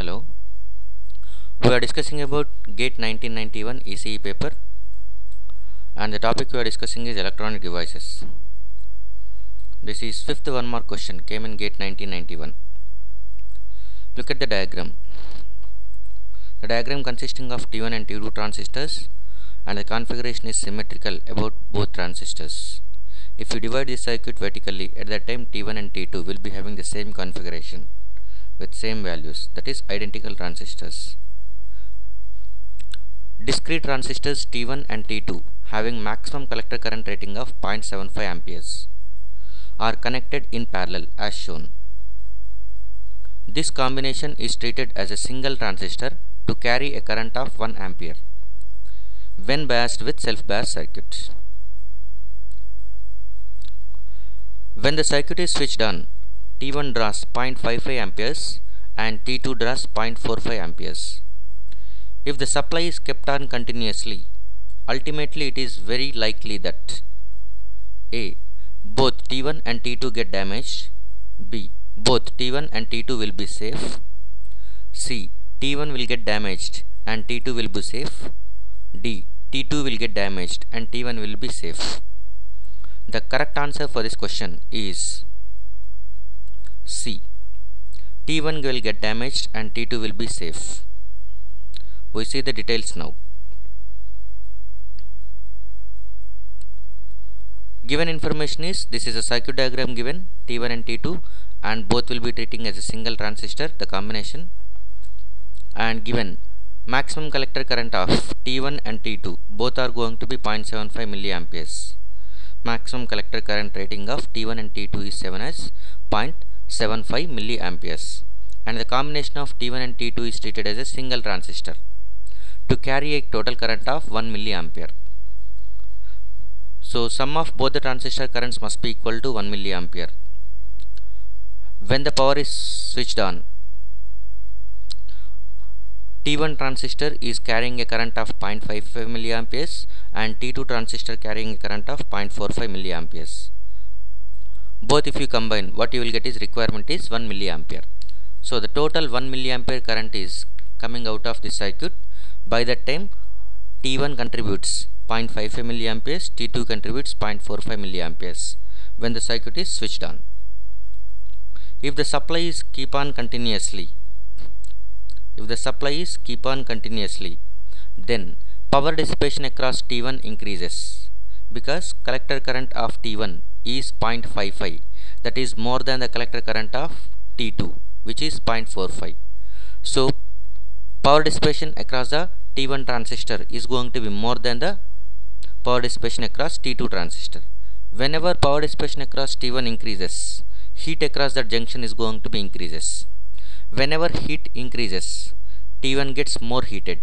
Hello. We are discussing about GATE 1991 ECE paper, and the topic we are discussing is electronic devices. This is fifth 1 mark question, came in GATE 1991. Look at the diagram. The diagram consisting of T1 and T2 transistors, and the configuration is symmetrical about both transistors. If you divide this circuit vertically, at that time T1 and T2 will be having the same configuration with same values, that is identical transistors. Discrete transistors T1 and T2 having maximum collector current rating of 0.75 amperes are connected in parallel as shown. This combination is treated as a single transistor to carry a current of 1 ampere when biased with self-biased circuit. When the circuit is switched on, T1 draws 0.55 amperes and T2 draws 0.45 amperes. If the supply is kept on continuously, ultimately it is very likely that A. Both T1 and T2 get damaged. B. Both T1 and T2 will be safe. C. T1 will get damaged and T2 will be safe. D. T2 will get damaged and T1 will be safe. The correct answer for this question is C. T1 will get damaged and T2 will be safe. We see the details now. Given information is, this is a circuit diagram given T1 and T2, and both will be treating as a single transistor, the combination, and given maximum collector current of T1 and T2, both are going to be 0.75 milliamperes. Maximum collector current rating of T1 and T2 is 7 as 0.75 milliamperes, and the combination of T1 and T2 is treated as a single transistor to carry a total current of 1 milliampere. So sum of both the transistor currents must be equal to 1 milliampere. When the power is switched on, T1 transistor is carrying a current of 0.55 milliamperes and T2 transistor carrying a current of 0.45 milliamperes. Both if you combine, what you will get is requirement is 1 milliampere. So the total 1 milliampere current is coming out of this circuit. By that time, T1 contributes 0.55 milliamperes, T2 contributes 0.45 milliamperes when the circuit is switched on. If the supply is keep on continuously, then power dissipation across T1 increases because collector current of T1 is 0.55, that is more than the collector current of T2, which is 0.45. So power dissipation across the T1 transistor is going to be more than the power dissipation across T2 transistor. Whenever power dissipation across T1 increases, heat across that junction is going to be increases. Whenever heat increases, T1 gets more heated.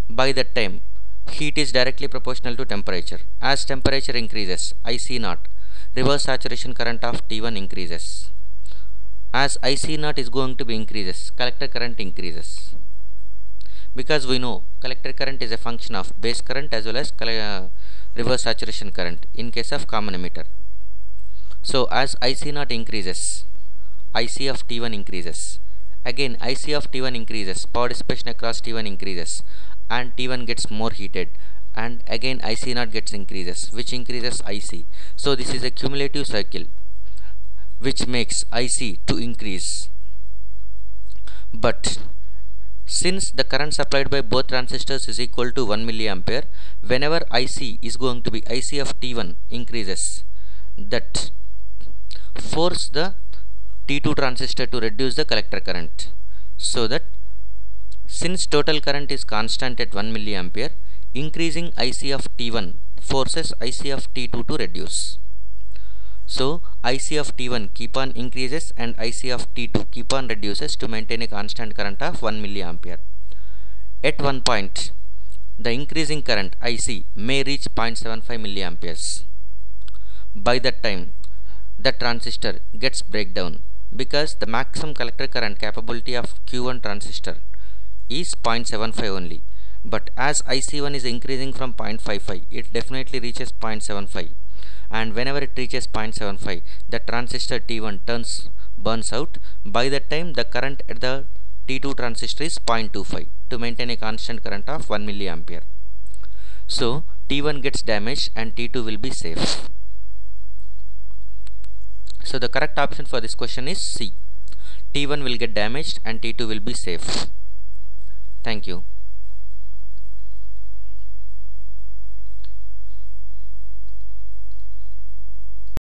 By that time, heat is directly proportional to temperature. As temperature increases, IC0, reverse saturation current of T1 increases. As IC0 is going to be increases, collector current increases. Because we know collector current is a function of base current as well as reverse saturation current in case of common emitter. So as IC0 increases, IC of T1 increases. Again IC of T1 increases, power dissipation across T1 increases, and T1 gets more heated, and again IC0 gets increases, which increases IC. So this is a cumulative cycle which makes IC to increase. But since the current supplied by both transistors is equal to 1 milliampere, whenever IC is going to be IC of T1 increases, that force the T2 transistor to reduce the collector current, so that since total current is constant at 1 milliampere, increasing IC of T1 forces IC of T2 to reduce. So IC of T1 keep on increases and IC of T2 keep on reduces to maintain a constant current of 1 milliampere. At one point, the increasing current IC may reach 0.75 milliamperes. By that time, the transistor gets breakdown because the maximum collector current capability of Q1 transistor is 0.75 only. But as IC1 is increasing from 0.55, it definitely reaches 0.75. And whenever it reaches 0.75, the transistor T1 burns out. By that time, the current at the T2 transistor is 0.25 to maintain a constant current of 1 milliampere. So T1 gets damaged and T2 will be safe. So the correct option for this question is C. T1 will get damaged and T2 will be safe. Thank you.